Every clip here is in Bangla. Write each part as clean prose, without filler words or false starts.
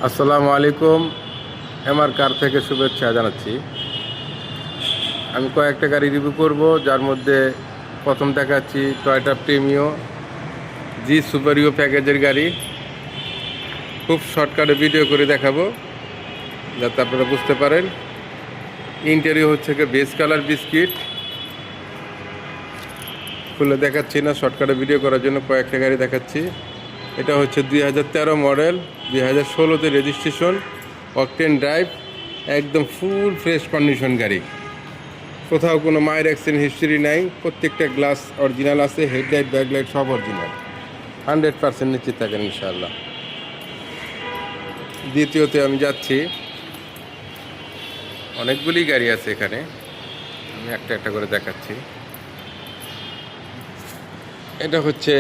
আসসালামু আলাইকুম। এমআর কার থেকে শুভেচ্ছা জানাচ্ছি। আমি কয়েকটা গাড়ি রিভিউ করব, যার মধ্যে প্রথম দেখাচ্ছি টয়োটা প্রিমিও জি সুপারিও প্যাকেজের গাড়ি। খুব শর্টকাটে ভিডিও করে দেখাবো যাতে আপনারা বুঝতে পারেন। ইন্টেরিয়র হচ্ছে বেস কালার বিস্কিট, খুলে দেখাচ্ছি না, শর্টকাটে ভিডিও করার জন্য কয়েকটা গাড়ি দেখাচ্ছি। এটা হচ্ছে 2013 মডেল, 2016তে রেজিস্ট্রেশন, অকটেন ড্রাইভ, একদম ফুল ফ্রেশ কন্ডিশন গাড়ি। কোথাও কোনো মায়ের অ্যাক্সিডেন্ট হিস্ট্রি নাই, প্রত্যেকটা গ্লাস অরিজিনাল আছে, হেডলাইট ব্যাকলাইট সব অরিজিনাল, 100% নিশ্চিত থাকেন ইনশাআল্লাহ। দ্বিতীয়তে আমি যাচ্ছি, অনেকগুলি গাড়ি আছে এখানে, আমি একটা একটা করে দেখাচ্ছি। এটা হচ্ছে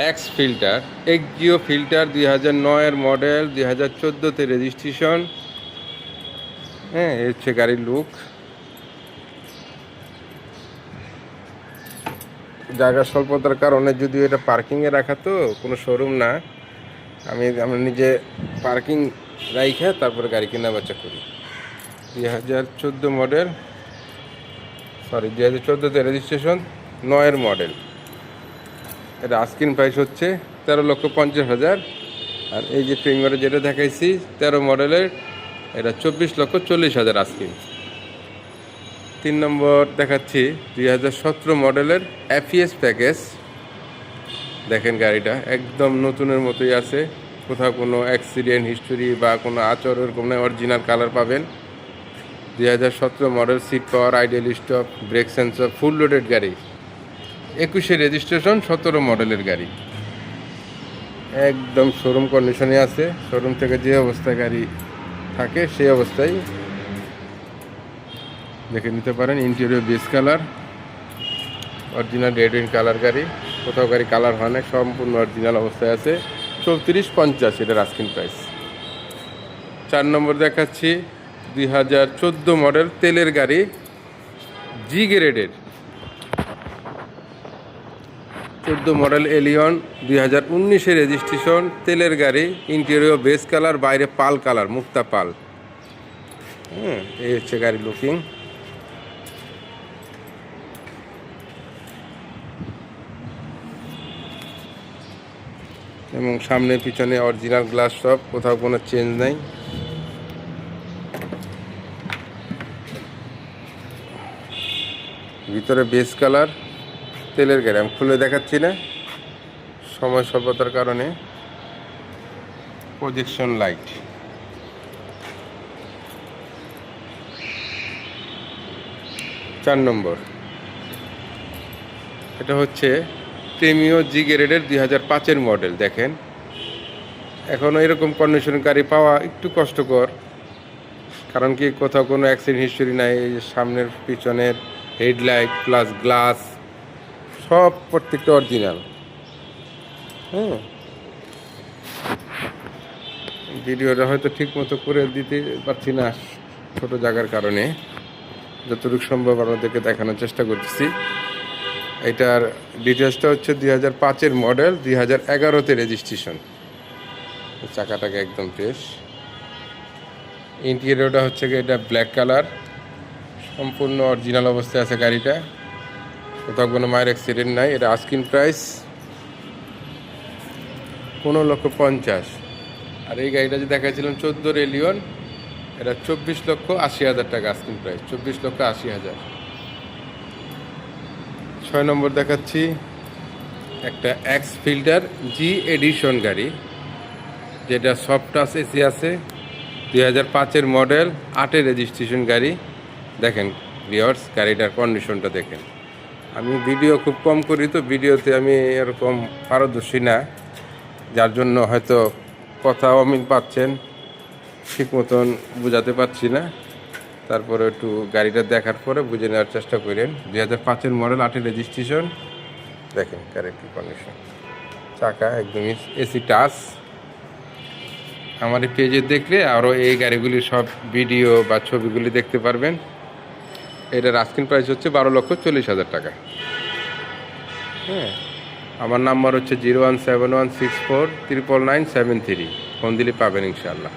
এক্স ফিল্টার, এক্সজিও ফিল্টার, 2009-এর মডেল, 2014তে রেজিস্ট্রেশন। হ্যাঁ, এই হচ্ছে গাড়ির লুক। জায়গা স্বল্পতার কারণে যদিও এটা পার্কিংয়ে রাখা, তো কোনো শোরুম না, আমরা নিজে পার্কিং রাইখা তারপরে গাড়ি কেনা বেচা করি। 2014 মডেল, 2014তে রেজিস্ট্রেশন, 9-এর মডেল। এটা আস্কিং প্রাইস হচ্ছে 13,50,000। আর এই যে প্রিমিয়ারে যেটা দেখাইছি 13 মডেলের, এটা 24,40,000 আস্কিং। 3 নম্বর দেখাচ্ছি 2017 মডেলের এফইএস প্যাকেজ। দেখেন গাড়িটা একদম নতুনের মতোই আছে, কোথাও কোনো অ্যাক্সিডেন্ট হিস্টোরি বা কোনো আচরের কোনো অরিজিনাল কালার পাবেন। 2017 model, seat power, ideal stop, brake sensor, full loaded গাড়ি। 21-এ রেজিস্ট্রেশন, 17 মডেলের গাড়ি, একদম শোরুম কন্ডিশনে আছে। শোরুম থেকে যে অবস্থায় গাড়ি থাকে সেই অবস্থায় দেখে নিতে পারেন। Interior base colour, original red win colour গাড়ি, কোথাও গাড়ি কালার হয় না, সম্পূর্ণ অরিজিনাল অবস্থায় আছে। 34,50 এটার আস্কিং প্রাইস। 4 নম্বর দেখাচ্ছি 2014 মডেল তেলের গাড়ি, জি গ্রেডের, 14 মডেল এলিয়ন, 2019-এ রেজিস্ট্রেশন, তেলের গাড়ি, ইন্টেরিয়র বেস কালার, বাইরে পাল কালার, মুক্তা পাল। এই হচ্ছে গাড়ি লুকিং। এবং সামনে পিছনে অরিজিনাল গ্লাস সব, কোথাও কোনো চেঞ্জ নাই। ভিতরে বেস কালার, তেলের গাড়ি। আমি খুলে দেখাচ্ছি না, সময় স্বল্পতার কারণে। Projection light. 4 নম্বর, এটা হচ্ছে প্রিমিও জি গ্রেডের, 2005-এর মডেল। দেখেন এখনও এরকম কন্ডিশন গাড়ি পাওয়া একটু কষ্টকর, কারণ কি কোথাও কোনো অ্যাক্সিডেন্ট হিস্টোরি নাই। এই যে সামনের পিছনের হেডলাইট প্লাস গ্লাস সব প্রত্যেকটা অরিজিনাল। ভিডিওটা হয়তো ঠিক মতো করে দিতে পারছি না ছোটো জায়গার কারণে, যতটুকু সম্ভব আপনাদেরকে দেখানোর চেষ্টা করতেছি। এটার ডিটেলসটা হচ্ছে 2005-এর মডেল, 2011-তে রেজিস্ট্রেশন। চাকাটাকে একদম ফ্রেশ। ইন্টেরিয়রটা হচ্ছে এটা ব্ল্যাক কালার, সম্পূর্ণ অরিজিনাল অবস্থায় আছে গাড়িটা, কোথাও কোনো মায়ের অ্যাক্সিডেন্ট নাই। এটা আস্কিং প্রাইস 15,50,000। আর এই গাড়িটা যে দেখাচ্ছিলাম 14 এলিয়ন, এটা 24,80,000 টাকা আস্কিং প্রাইস, 24,80,000। 6 নম্বর দেখাচ্ছি একটা এক্স ফিল্টার জি এডিশন গাড়ি, যেটা সফট টাচ এসি আছে, 2005-এর মডেল, 8-এর রেজিস্ট্রেশন গাড়ি। দেখেন ভিউয়ার্স, গাড়িটার কন্ডিশনটা দেখেন। আমি ভিডিও খুব কম করি, তো ভিডিওতে আমি এরকম পারদর্শী না, যার জন্য হয়তো কথা অমিল পাচ্ছেন, ঠিক মতন বোঝাতে পারছি না। তারপরে একটু গাড়িটা দেখার পরে বুঝে নেওয়ার চেষ্টা করেন। 2005-এর মডেল, 8-এর রেজিস্ট্রেশন। দেখেন গাড়ির কি কন্ডিশন, চাকা একদমই এসি টাচ। আমার এই পেজে দেখলে আরও এই গাড়িগুলির সব ভিডিও বা ছবিগুলি দেখতে পারবেন। এটার আস্কিং প্রাইস হচ্ছে 12,40,000 টাকা। আমার নাম্বার হচ্ছে 01716499973। ফোন দিলে পাবেন ইনশাআল্লাহ।